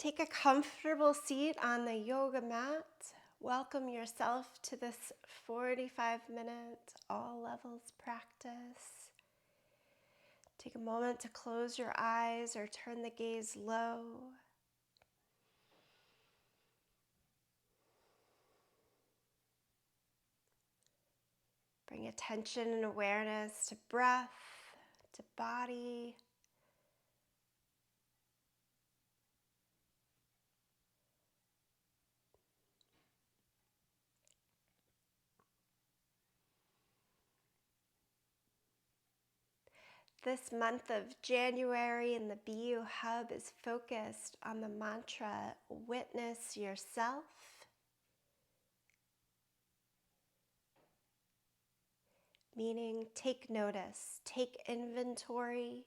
Take a comfortable seat on the yoga mat. Welcome yourself to this 45-minute all levels practice. Take a moment to close your eyes or turn the gaze low. Bring attention and awareness to breath, to body. This month of January in the BU Hub is focused on the mantra, witness yourself. Meaning take notice, take inventory.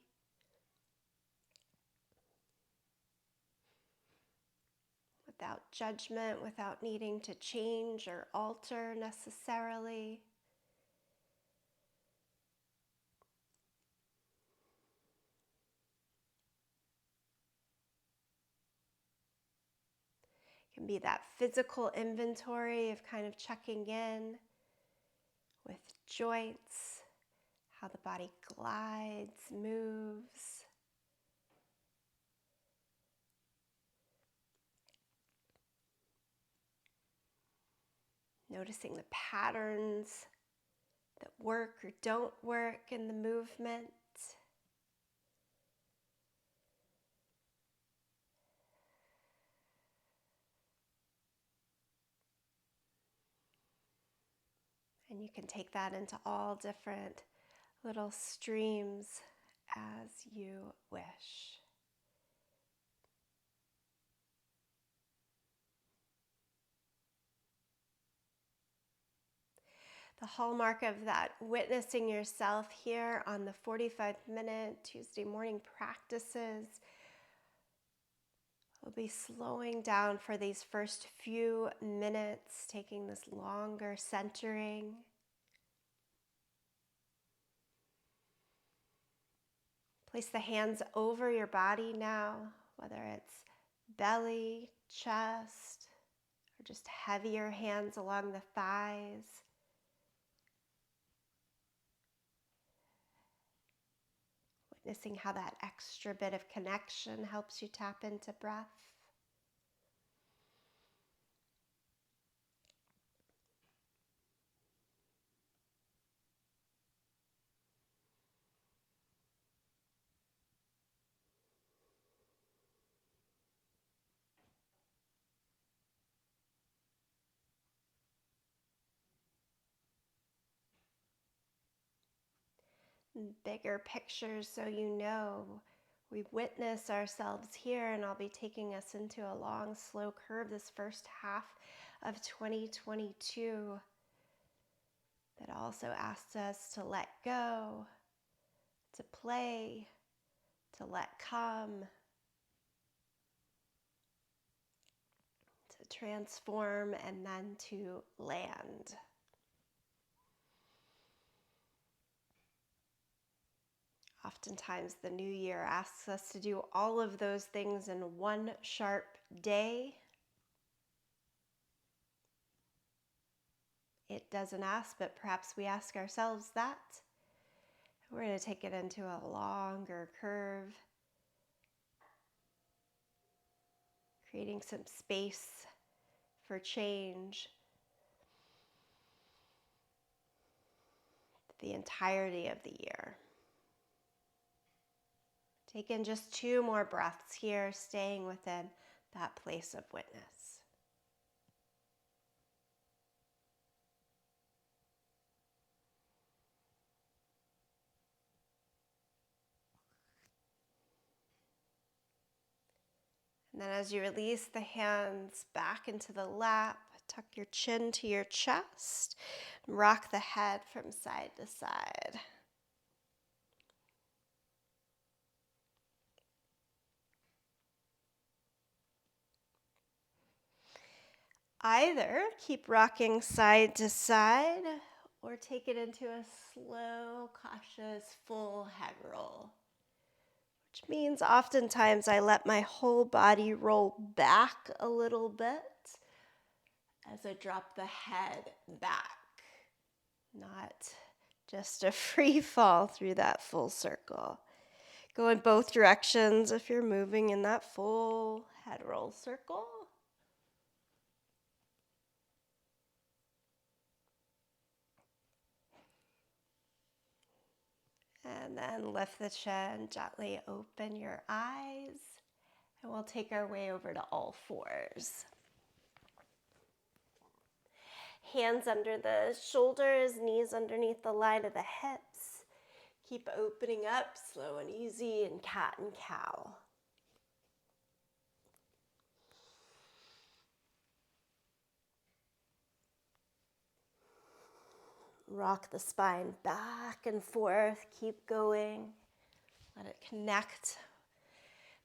Without judgment, without needing to change or alter necessarily. It can be that physical inventory of kind of checking in with joints, how the body glides, moves. Noticing the patterns that work or don't work in the movement. And you can take that into all different little streams as you wish. The hallmark of that witnessing yourself here on the 45-minute Tuesday morning practices will be slowing down for these first few minutes, taking this longer centering. Place the hands over your body now, whether it's belly, chest, or just heavier hands along the thighs. Witnessing how that extra bit of connection helps you tap into breath. Bigger pictures, so you know we witness ourselves here, and I'll be taking us into a long, slow curve this first half of 2022 that also asks us to let go, to play, to let come, to transform, and then to land. Oftentimes the new year asks us to do all of those things in one sharp day. It doesn't ask, but perhaps we ask ourselves that. We're going to take it into a longer curve, creating some space for change. The entirety of the year. Take in just 2 more breaths here, staying within that place of witness. And then as you release the hands back into the lap, tuck your chin to your chest, and rock the head from side to side. Either keep rocking side to side or take it into a slow, cautious, full head roll. which means oftentimes I let my whole body roll back a little bit as I drop the head back, not just a free fall through that full circle. Go in both directions if you're moving in that full head roll circle. And then lift the chin, gently open your eyes, and we'll take our way over to all fours. Hands under the shoulders, knees underneath the line of the hips. Keep opening up, slow and easy, in cat and cow. Rock the spine back and forth, keep going. Let it connect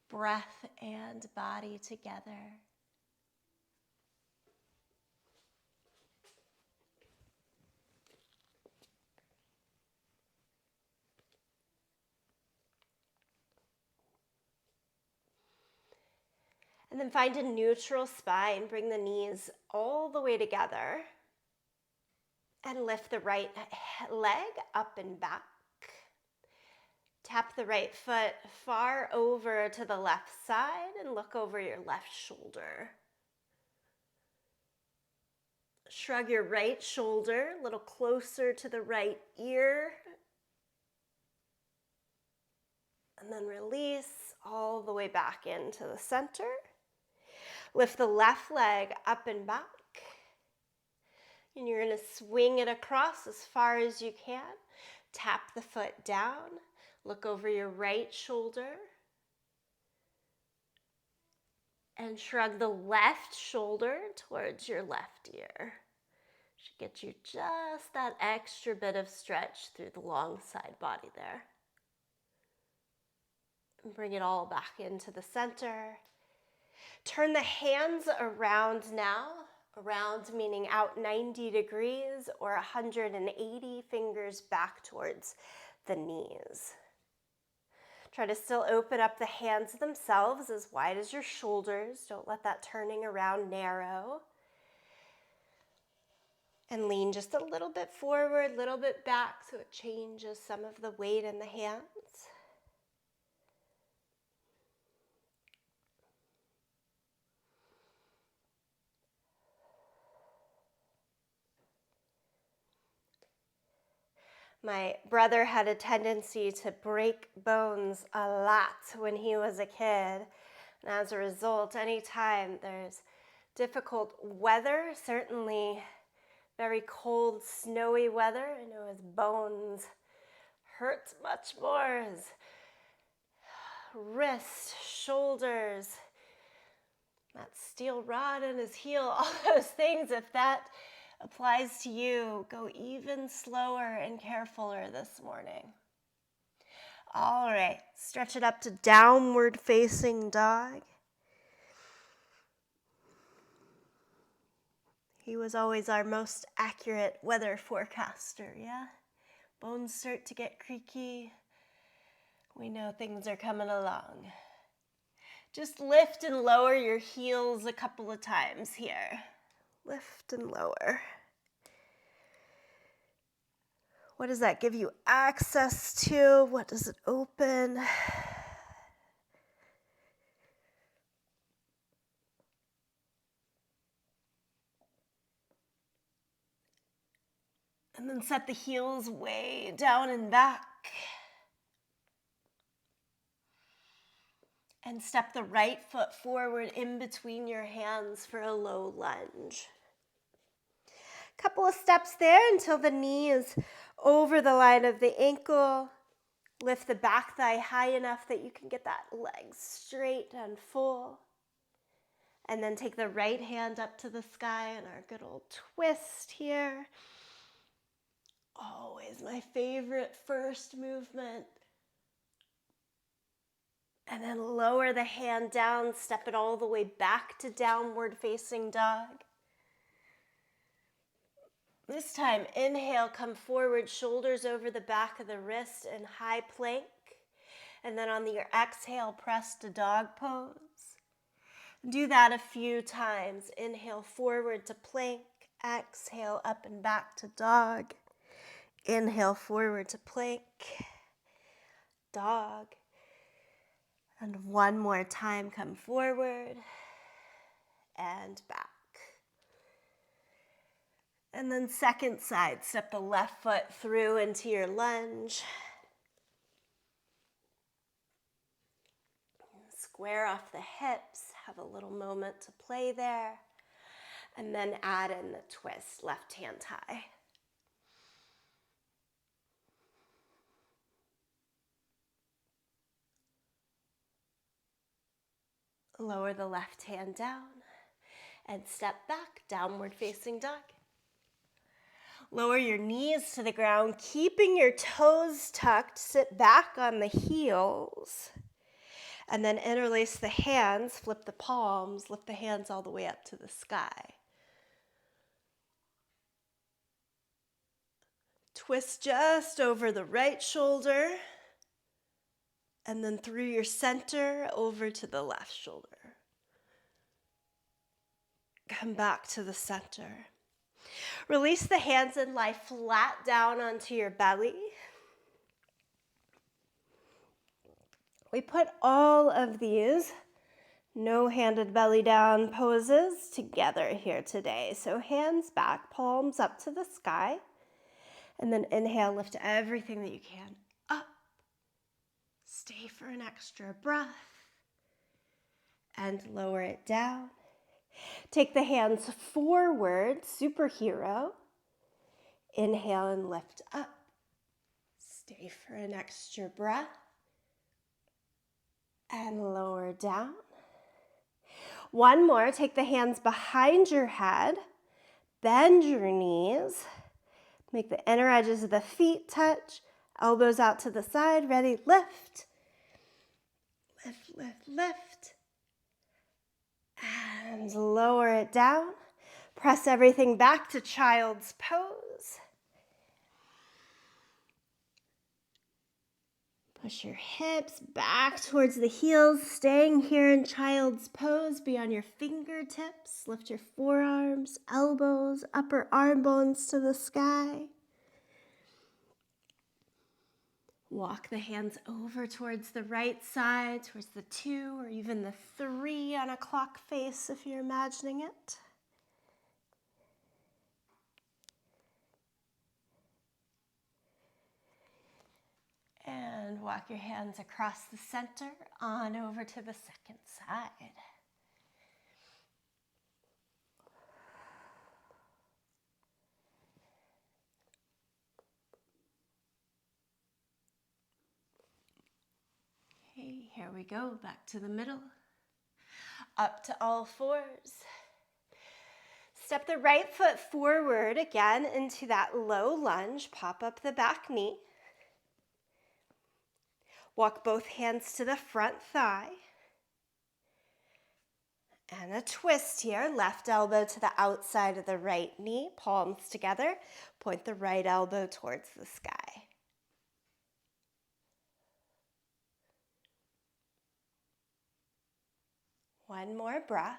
breath and body together. And then find a neutral spine. Bring the knees all the way together. And lift the right leg up and back. Tap the right foot far over to the left side and look over your left shoulder. Shrug your right shoulder a little closer to the right ear. And then release all the way back into the center. Lift the left leg up and back. And you're going to swing it across as far as you can. Tap the foot down. Look over your right shoulder. And shrug the left shoulder towards your left ear. Should get you just that extra bit of stretch through the long side body there. And bring it all back into the center. Turn the hands around now. Around meaning out 90 degrees or 180 fingers back towards the knees. Try to still open up the hands themselves as wide as your shoulders. Don't let that turning around narrow. And lean just a little bit forward, a little bit back so it changes some of the weight in the hands. My brother had a tendency to break bones a lot when he was a kid. And as a result, anytime there's difficult weather, certainly very cold, snowy weather, I know his bones hurt much more. His wrist, shoulders, that steel rod in his heel, all those things, if that applies to you, go even slower and carefuler this morning. All right, stretch it up to downward facing dog. He was always our most accurate weather forecaster, yeah? Bones start to get creaky. We know things are coming along. Just lift and lower your heels a couple of times here. Lift and lower. What does that give you access to? What does it open? And then set the heels way down and back. And step the right foot forward in between your hands for a low lunge. Couple of steps there until the knee is over the line of the ankle. Lift the back thigh high enough that you can get that leg straight and full. And then take the right hand up to the sky in our good old twist here. Always my favorite first movement. And then lower the hand down, step it all the way back to downward facing dog. This time, inhale, come forward, shoulders over the back of the wrist in high plank. And then on your exhale, press to dog pose. Do that a few times. Inhale forward to plank. Exhale up and back to dog. Inhale forward to plank. Dog. And one more time, come forward and back. And then second side, step the left foot through into your lunge. Square off the hips, have a little moment to play there. And then add in the twist, left hand high. Lower the left hand down and step back, downward facing dog. Lower your knees to the ground, keeping your toes tucked. Sit back on the heels. And then interlace the hands, flip the palms, lift the hands all the way up to the sky. Twist just over the right shoulder, and then through your center over to the left shoulder. Come back to the center. Release the hands and lie flat down onto your belly. We put all of these no-handed belly down poses together here today. So hands back, palms up to the sky. And then inhale, lift everything that you can up. Stay for an extra breath. And lower it down. Take the hands forward, superhero. Inhale and lift up. Stay for an extra breath. And lower down. One more, take the hands behind your head. Bend your knees. Make the inner edges of the feet touch. Elbows out to the side. Ready? Lift. Lift, lift, lift. And lower it down. Press everything back to child's pose. Push your hips back towards the heels, staying here in child's pose. Be on your fingertips. Lift your forearms, elbows, upper arm bones to the sky. Walk the hands over towards the right side, towards the 2 or even the 3 on a clock face if you're imagining it. And walk your hands across the center, on over to the second side. Okay, here we go, back to the middle. Up to all fours. Step the right foot forward again into that low lunge. Pop up the back knee. Walk both hands to the front thigh. And a twist here. Left elbow to the outside of the right knee. Palms together. Point the right elbow towards the sky. One more breath.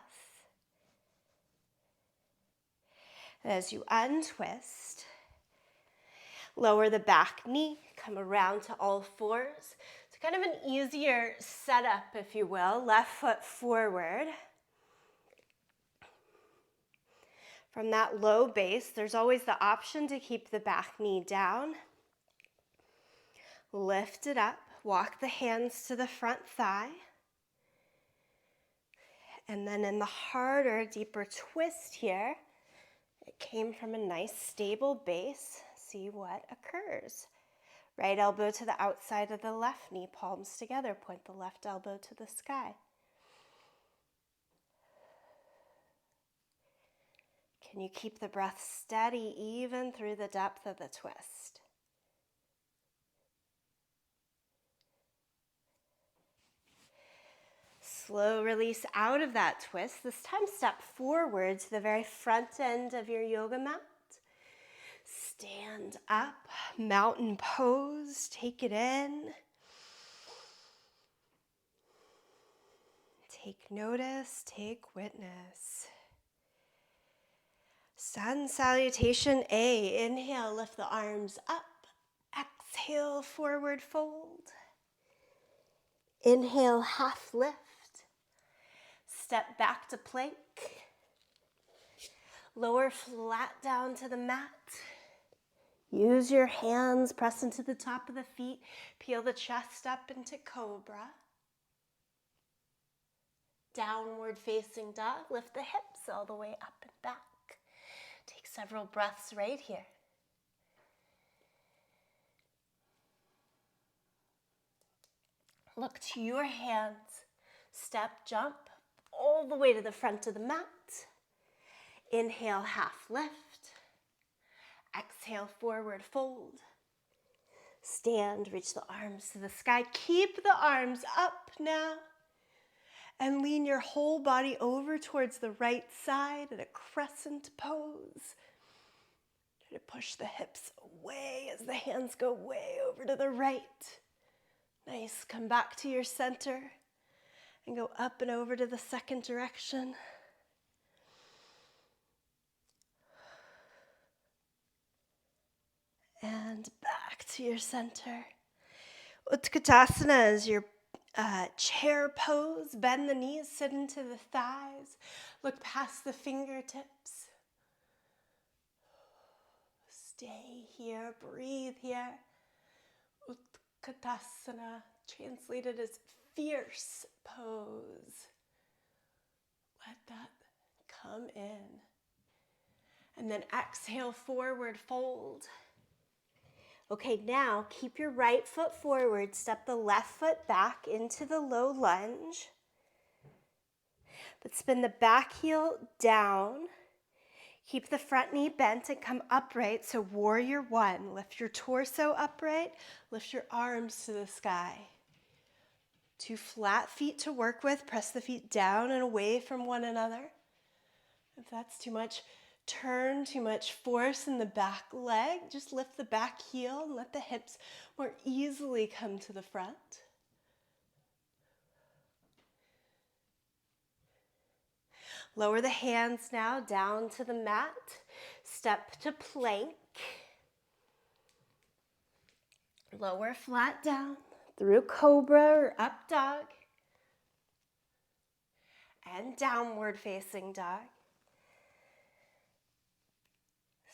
As you untwist, lower the back knee, come around to all fours. It's kind of an easier setup, if you will. Left foot forward. From that low base, there's always the option to keep the back knee down. Lift it up, walk the hands to the front thigh. And then in the harder, deeper twist here, it came from a nice stable base. See what occurs. Right elbow to the outside of the left knee, palms together. Point the left elbow to the sky. Can you keep the breath steady even through the depth of the twist? Slow release out of that twist. This time step forward to the very front end of your yoga mat. Stand up, mountain pose, take it in. Take notice, take witness. Sun salutation A. Inhale, lift the arms up. Exhale, forward fold. Inhale, half lift. Step back to plank. Lower flat down to the mat. Use your hands, press into the top of the feet. Peel the chest up into cobra. Downward facing dog. Lift the hips all the way up and back. Take several breaths right here. Look to your hands. Step, jump all the way to the front of the mat. Inhale, half lift. Exhale, forward fold. Stand, reach the arms to the sky. Keep the arms up now. And lean your whole body over towards the right side in a crescent pose. Try to push the hips away as the hands go way over to the right. Nice, come back to your center and go up and over to the second direction. And back to your center. Utkatasana is your chair pose. Bend the knees, sit into the thighs. Look past the fingertips. Stay here, breathe here. Utkatasana, translated as fierce pose. Let that come in. And then exhale, forward fold. Okay, now keep your right foot forward. Step the left foot back into the low lunge. But spin the back heel down. Keep the front knee bent and come upright. So warrior one. Lift your torso upright. Lift your arms to the sky. 2 flat feet to work with. Press the feet down and away from one another. If that's too much turn, too much force in the back leg, just lift the back heel and let the hips more easily come to the front. Lower the hands now down to the mat. Step to plank. Lower flat down through cobra or up dog. And downward facing dog.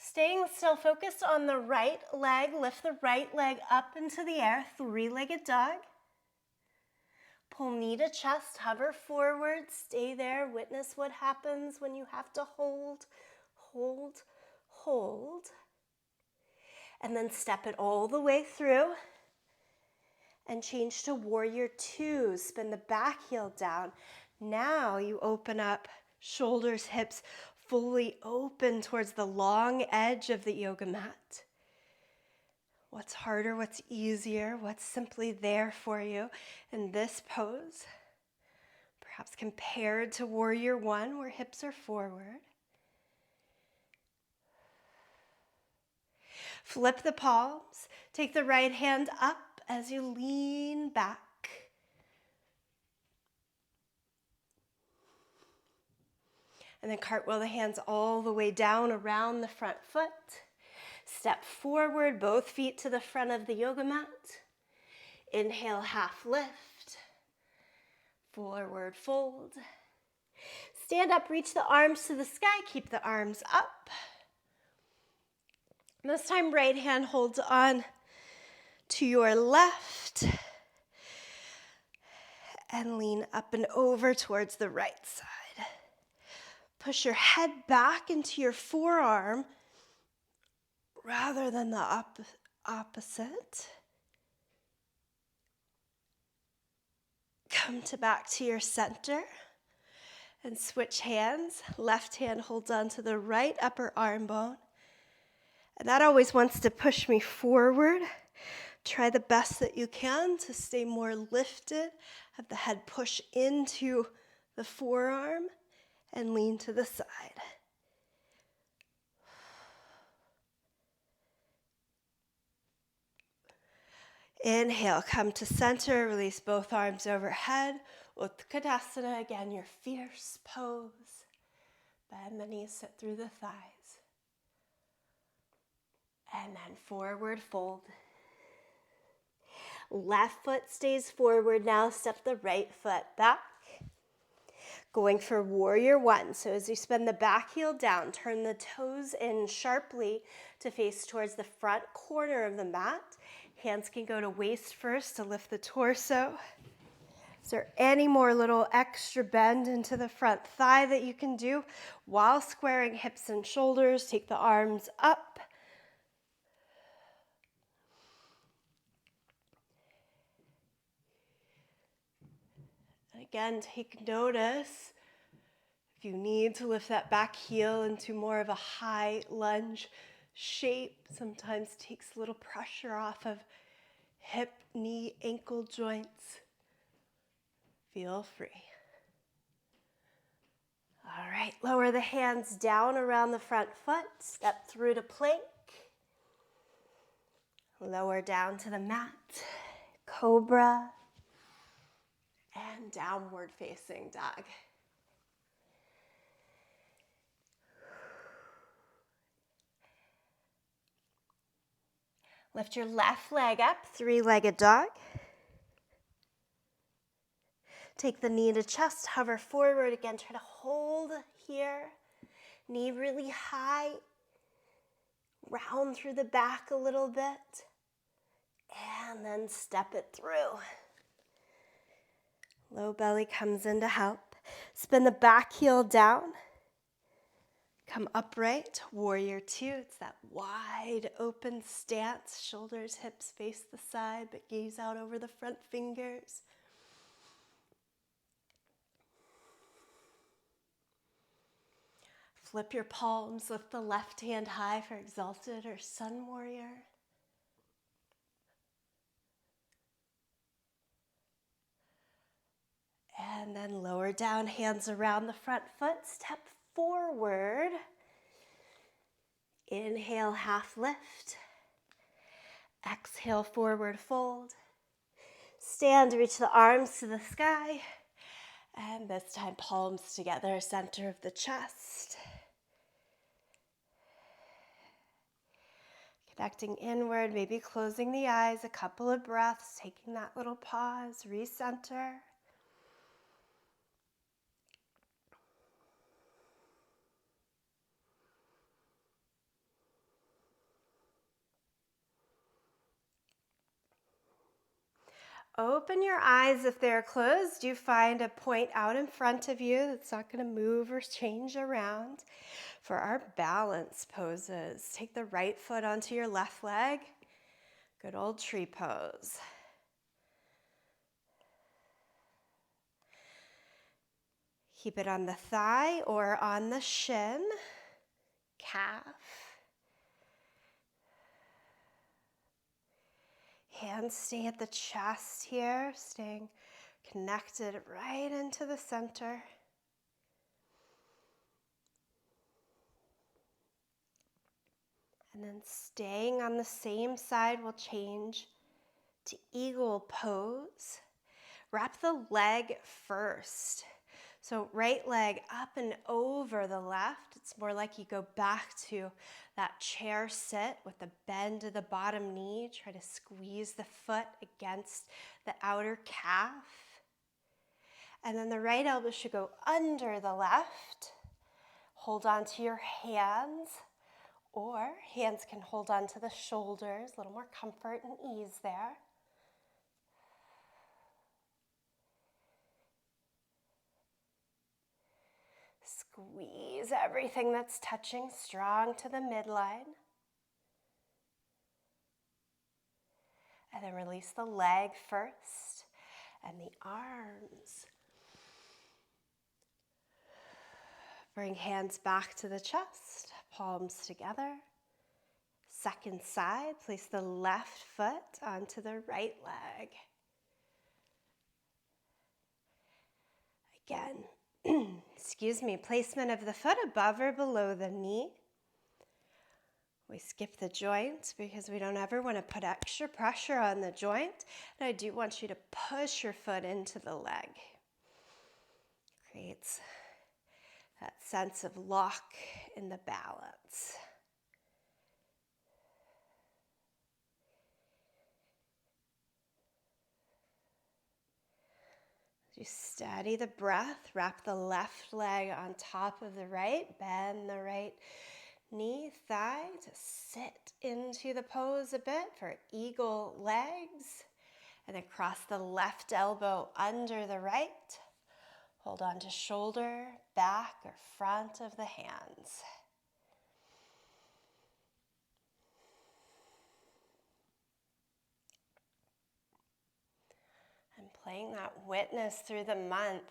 Staying still, focus on the right leg. Lift the right leg up into the air, 3-legged dog. Pull knee to chest, hover forward, stay there. Witness what happens when you have to hold, hold, hold. And then step it all the way through and change to warrior 2. Spin the back heel down. Now you open up, shoulders, hips, fully open towards the long edge of the yoga mat. What's harder, what's easier, what's simply there for you in this pose? Perhaps compared to warrior 1 where hips are forward. Flip the palms. Take the right hand up as you lean back. And then cartwheel the hands all the way down around the front foot. Step forward, both feet to the front of the yoga mat. Inhale, half lift. Forward fold. Stand up, reach the arms to the sky. Keep the arms up. This time, right hand holds on to your left. And lean up and over towards the right side. Push your head back into your forearm rather than the opposite. Come back to your center and switch hands. Left hand holds on to the right upper arm bone. And that always wants to push me forward. Try the best that you can to stay more lifted. Have the head push into the forearm. And lean to the side. Inhale, come to center, release both arms overhead. Utkatasana, again, your fierce pose. Bend the knees, sit through the thighs. And then forward fold. Left foot stays forward now. Step the right foot back. Going for warrior one. So as you spin the back heel down, turn the toes in sharply to face towards the front corner of the mat. Hands can go to waist first to lift the torso. Is there any more little extra bend into the front thigh that you can do while squaring hips and shoulders? Take the arms up. And again, take notice if you need to lift that back heel into more of a high lunge shape. Sometimes takes a little pressure off of hip, knee, ankle joints. Feel free. All right, lower the hands down around the front foot. Step through to plank. Lower down to the mat. Cobra. And downward facing dog. Lift your left leg up, three-legged dog. Take the knee to chest, hover forward again. Try to hold here. Knee really high. Round through the back a little bit. And then step it through. Low belly comes in to help. Spin the back heel down. Come upright, warrior two. It's that wide open stance. Shoulders, hips face the side, but gaze out over the front fingers. Flip your palms, lift the left hand high for exalted or sun warrior. And then lower down, hands around the front foot, step forward. Inhale, half lift. Exhale, forward fold. Stand, reach the arms to the sky. And this time, palms together, center of the chest. Connecting inward, maybe closing the eyes, a couple of breaths, taking that little pause, recenter. Open your eyes if they're closed. You find a point out in front of you that's not going to move or change around. For our balance poses, take the right foot onto your left leg. Good old tree pose. Keep it on the thigh or on the shin, calf. Hands stay at the chest here, staying connected right into the center. And then staying on the same side, we'll change to eagle pose. Wrap the leg first. So right leg up and over the left. It's more like you go back to that chair sit with the bend of the bottom knee. Try to squeeze the foot against the outer calf. And then the right elbow should go under the left. Hold on to your hands, or hands can hold on to the shoulders. A little more comfort and ease there. Squeeze everything that's touching strong to the midline. And then release the leg first and the arms. Bring hands back to the chest, palms together. Second side, place the left foot onto the right leg. Again, placement of the foot above or below the knee. We skip the joint because we don't ever want to put extra pressure on the joint. And I do want you to push your foot into the leg. Creates that sense of lock in the balance. You steady the breath, wrap the left leg on top of the right, bend the right knee, thigh to sit into the pose a bit for eagle legs, and then cross the left elbow under the right. Hold on to shoulder, back, or front of the hands. And playing that witness through the month.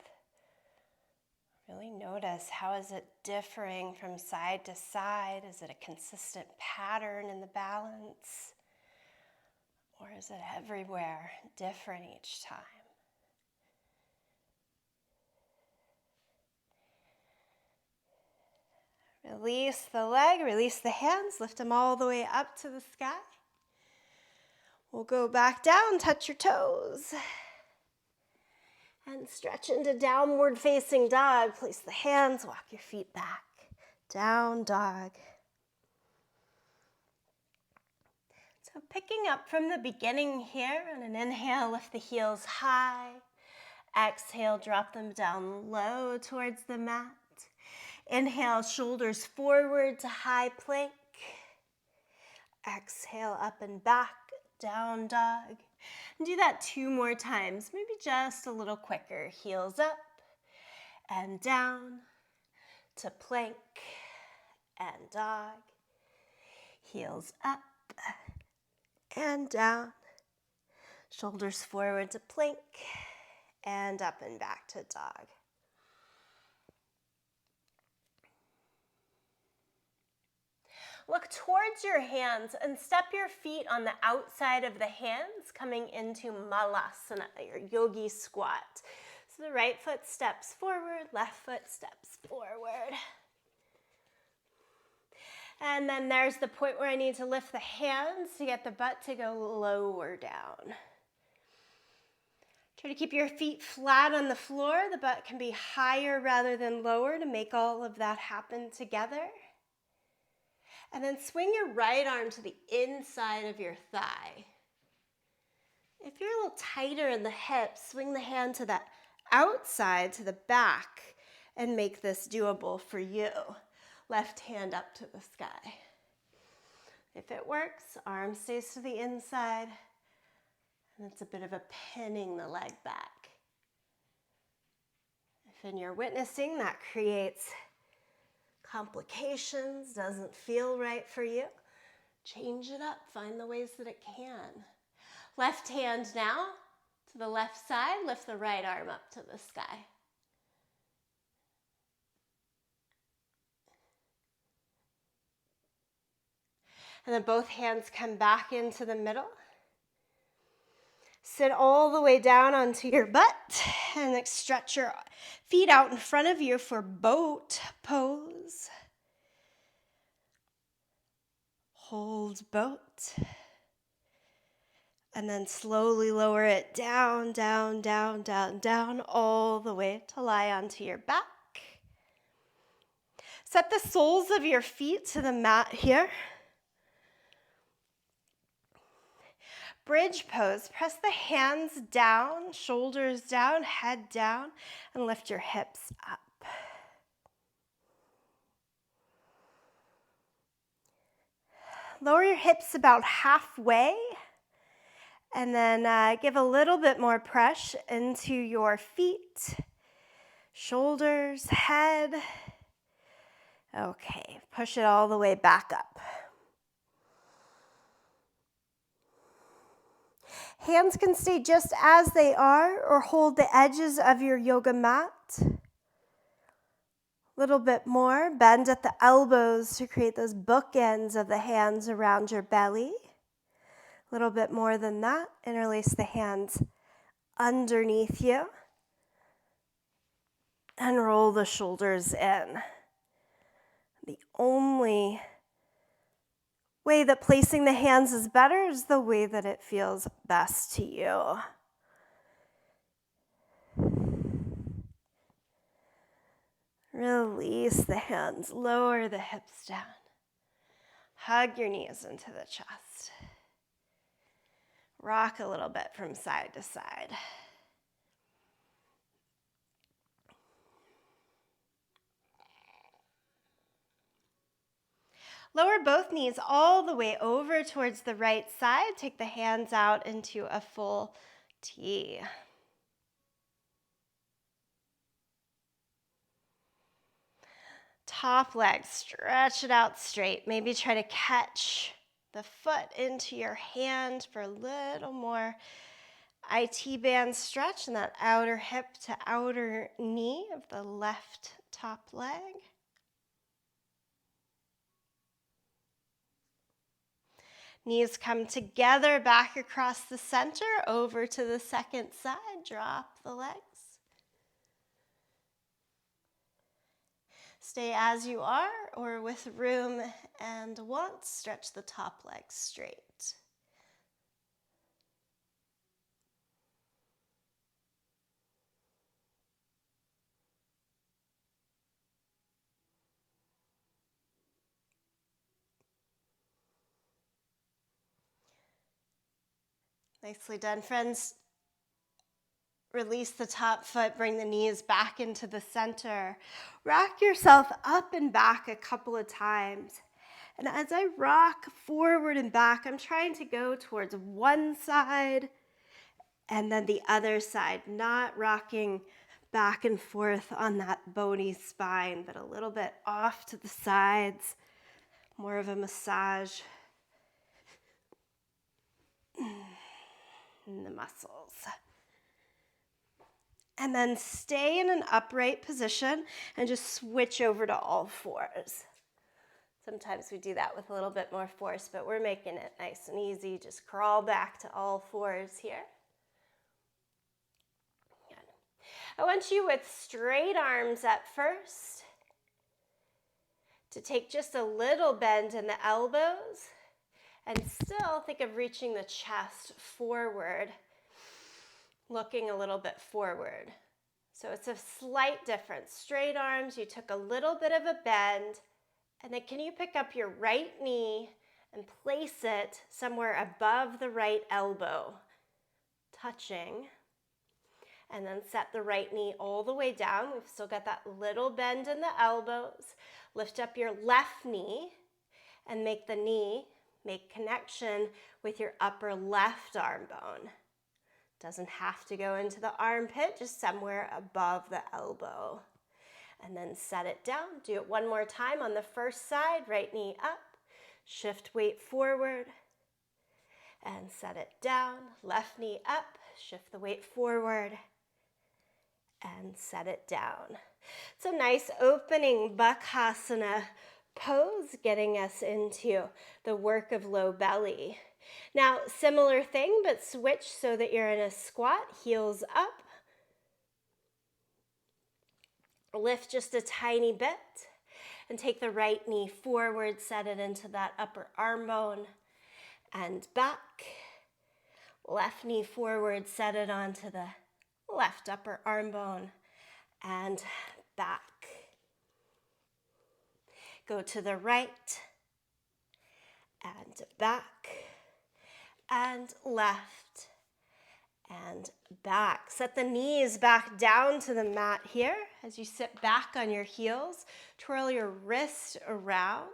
Really notice, how is it differing from side to side? Is it a consistent pattern in the balance? Or is it everywhere, different each time? Release the leg, release the hands, lift them all the way up to the sky. We'll go back down, touch your toes. And stretch into downward facing dog. Place the hands, walk your feet back. Down dog. So picking up from the beginning here, on an inhale, lift the heels high. Exhale, drop them down low towards the mat. Inhale, shoulders forward to high plank. Exhale, up and back, down dog. And do that 2 more times, maybe just a little quicker. Heels up and down to plank and dog. Heels up and down. Shoulders forward to plank and up and back to dog. Look towards your hands and step your feet on the outside of the hands, coming into Malasana, your yogi squat. So the right foot steps forward, left foot steps forward. And then there's the point where I need to lift the hands to get the butt to go lower down. Try to keep your feet flat on the floor. The butt can be higher rather than lower to make all of that happen together. And then swing your right arm to the inside of your thigh. If you're a little tighter in the hips, swing the hand to that outside, to the back, and make this doable for you. Left hand up to the sky. If it works, arm stays to the inside, and it's a bit of a pinning the leg back. If in your witnessing that creates complications, doesn't feel right for you, change it up, find the ways that it can. Left hand now to the left side, lift the right arm up to the sky. And then both hands come back into the middle. Sit all the way down onto your butt and stretch your feet out in front of you for boat pose. Hold boat. And then slowly lower it down, down, down, down, down, all the way to lie onto your back. Set the soles of your feet to the mat here. Bridge pose. Press the hands down, shoulders down, head down, and lift your hips up. Lower your hips about halfway, and then give a little bit more press into your feet, shoulders, head. Okay, push it all the way back up. Hands can stay just as they are or hold the edges of your yoga mat. A little bit more. Bend at the elbows to create those bookends of the hands around your belly. A little bit more than that. Interlace the hands underneath you. And roll the shoulders in. The only way that placing the hands is better is the way that it feels best to you. release the hands, lower the hips down. Hug your knees into the chest. Rock a little bit from side to side. Lower both knees all the way over towards the right side. Take the hands out into a full T. Top leg, stretch it out straight. Maybe try to catch the foot into your hand for a little more IT band stretch in that outer hip to outer knee of the left top leg. Knees come together back across the center, over to the second side. Drop the legs. Stay as you are, or with room and want, stretch the top leg straight. Nicely done, friends. Release the top foot, bring the knees back into the center. Rock yourself up and back a couple of times. And as I rock forward and back, I'm trying to go towards one side and then the other side, not rocking back and forth on that bony spine, but a little bit off to the sides, more of a massage in the muscles. And then stay in an upright position and just switch over to all fours. Sometimes we do that with a little bit more force, but we're making it nice and easy. Just crawl back to all fours here. Good. I want you with straight arms at first to take just a little bend in the elbows and still think of reaching the chest forward, looking a little bit forward. So it's a slight difference. Straight arms, you took a little bit of a bend, and then can you pick up your right knee and place it somewhere above the right elbow, touching, and then set the right knee all the way down. We've still got that little bend in the elbows. Lift up your left knee and make the knee make connection with your upper left arm bone. Doesn't have to go into the armpit, just somewhere above the elbow. And then set it down. Do it one more time on the first side. Right knee up, shift weight forward, and set it down. Left knee up, shift the weight forward, and set it down. It's a nice opening Bakasana pose, getting us into the work of low belly. Now, similar thing, but switch so that you're in a squat, heels up. Lift just a tiny bit and take the right knee forward, set it into that upper arm bone and back. Left knee forward, set it onto the left upper arm bone and back. Go to the right and back and left and back. Set the knees back down to the mat here as you sit back on your heels. Twirl your wrist around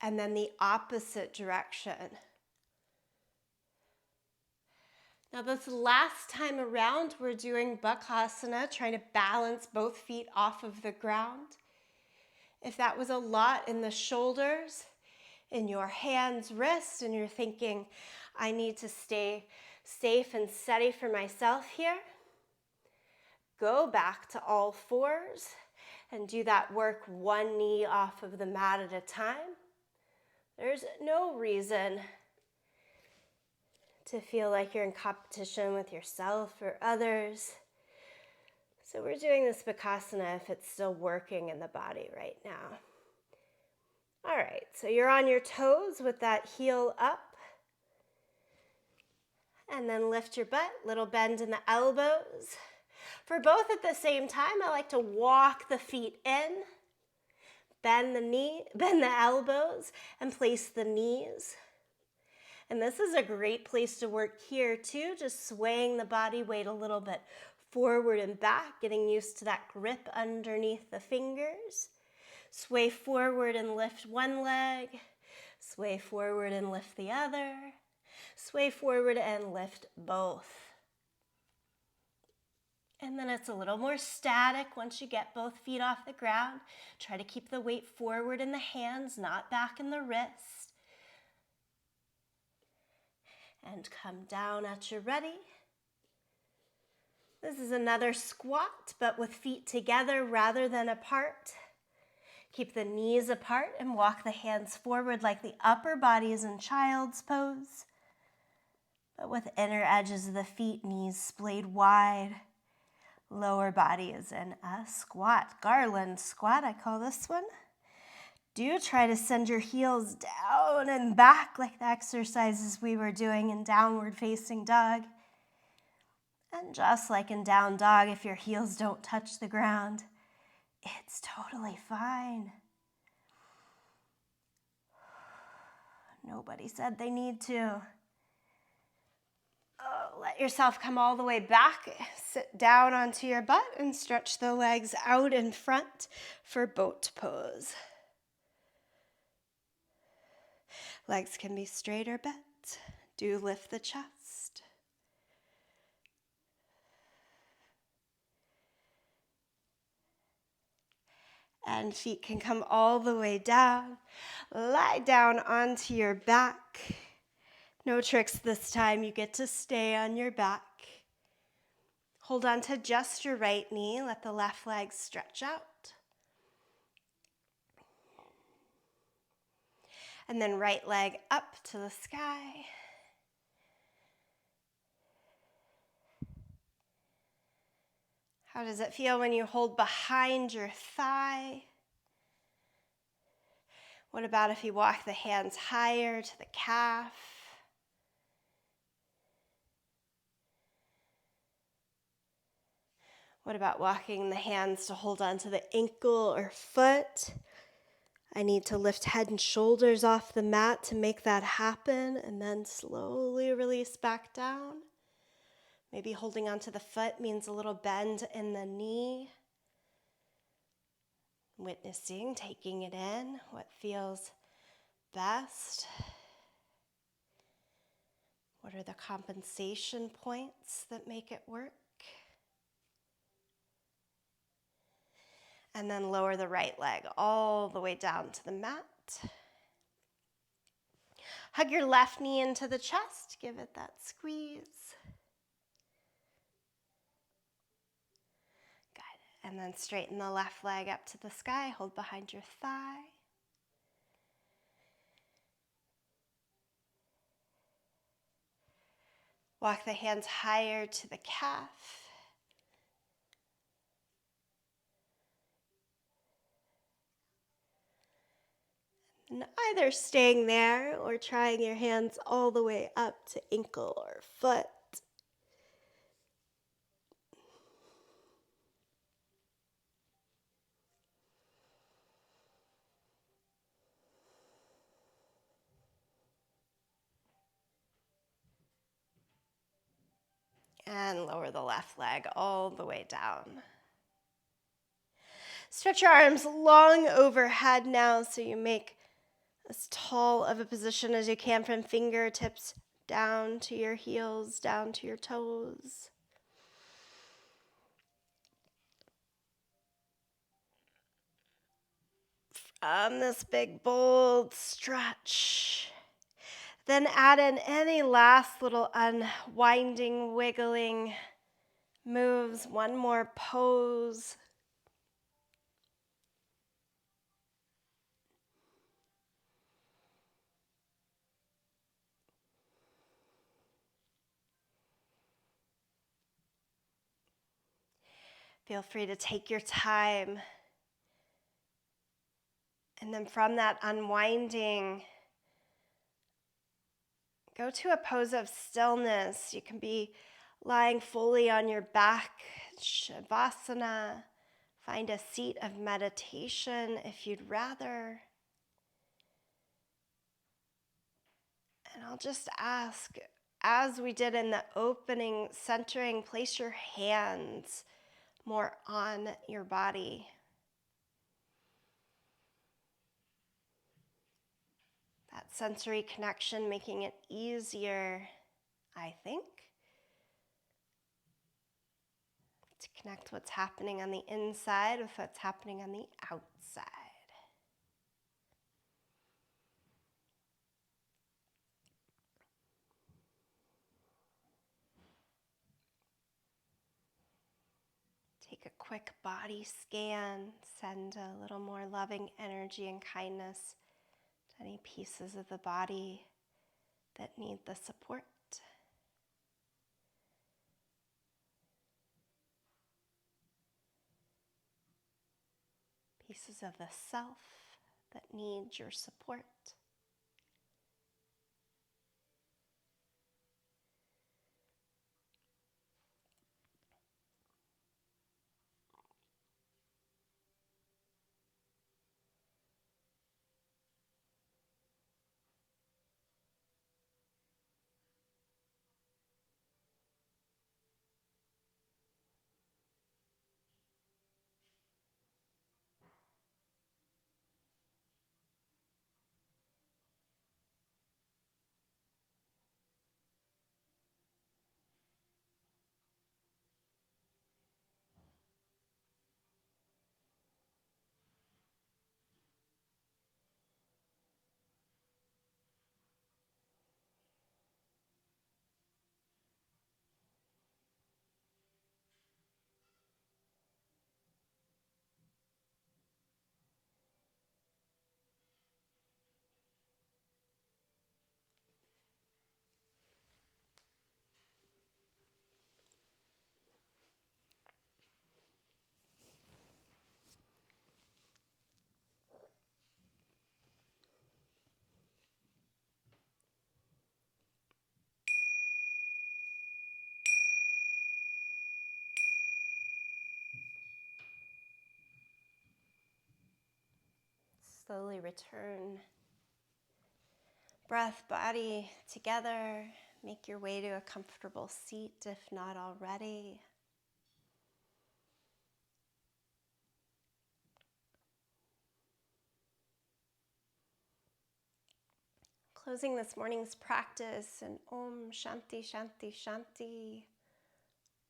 and then the opposite direction. Now this last time around, we're doing Bakasana, trying to balance both feet off of the ground. If that was a lot in the shoulders, in your hands, wrists, and you're thinking, I need to stay safe and steady for myself here, go back to all fours and do that work one knee off of the mat at a time. There's no reason to feel like you're in competition with yourself or others. So we're doing this Bakasana if it's still working in the body right now. All right, so you're on your toes with that heel up. And then lift your butt, little bend in the elbows. For both at the same time, I like to walk the feet in, bend the elbows, and place the knees. And this is a great place to work here too, just swaying the body weight a little bit forward and back, getting used to that grip underneath the fingers. Sway forward and lift one leg, sway forward and lift the other, sway forward and lift both. And then it's a little more static once you get both feet off the ground. Try to keep the weight forward in the hands, not back in the wrist. And come down at your ready. This is another squat, but with feet together rather than apart. Keep the knees apart and walk the hands forward like the upper body is in child's pose. But with inner edges of the feet, knees splayed wide. Lower body is in a squat, garland squat, I call this one. Do try to send your heels down and back like the exercises we were doing in downward facing dog. And just like in down dog, if your heels don't touch the ground, it's totally fine. Nobody said they need to. Let yourself come all the way back. Sit down onto your butt and stretch the legs out in front for boat pose. Legs can be straight or bent. Do lift the chest. And feet can come all the way down. Lie down onto your back. No tricks this time. You get to stay on your back. Hold on to just your right knee. Let the left leg stretch out. And then right leg up to the sky. How does it feel when you hold behind your thigh? What about if you walk the hands higher to the calf? What about walking the hands to hold onto the ankle or foot? I need to lift head and shoulders off the mat to make that happen, and then slowly release back down. Maybe holding onto the foot means a little bend in the knee. Witnessing, taking it in, what feels best. What are the compensation points that make it work? And then lower the right leg all the way down to the mat. Hug your left knee into the chest. Give it that squeeze. Good. And then straighten the left leg up to the sky. Hold behind your thigh. Walk the hands higher to the calf. And either staying there or trying your hands all the way up to ankle or foot. And lower the left leg all the way down. Stretch your arms long overhead now so you make as tall of a position as you can from fingertips down to your heels, down to your toes. From this big, bold stretch. Then add in any last little unwinding, wiggling moves. One more pose. Feel free to take your time. And then from that unwinding, go to a pose of stillness. You can be Lying fully on your back, Shavasana. Find a seat of meditation if you'd rather. And I'll just ask, as we did in the opening centering, place your hands more on your body. That sensory connection making it easier, I think, to connect what's happening on the inside with what's happening on the outside. Take a quick body scan, send a little more loving energy and kindness to any pieces of the body that need the support. Pieces of the self that need your support. Slowly return breath, body together. Make your way to a comfortable seat if not already. Closing this morning's practice in Om Shanti Shanti Shanti.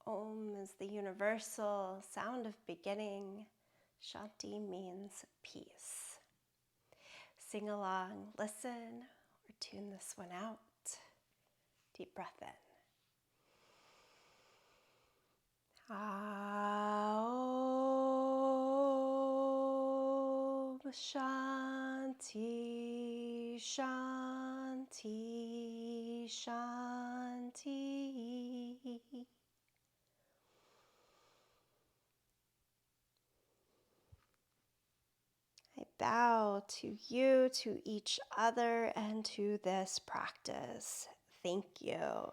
Om is the universal sound of beginning. Shanti means peace. Sing along, listen, or tune this one out. Deep breath in. Om Shanti Shanti Shanti. I bow to you, to each other, and to this practice. Thank you.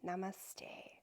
Namaste.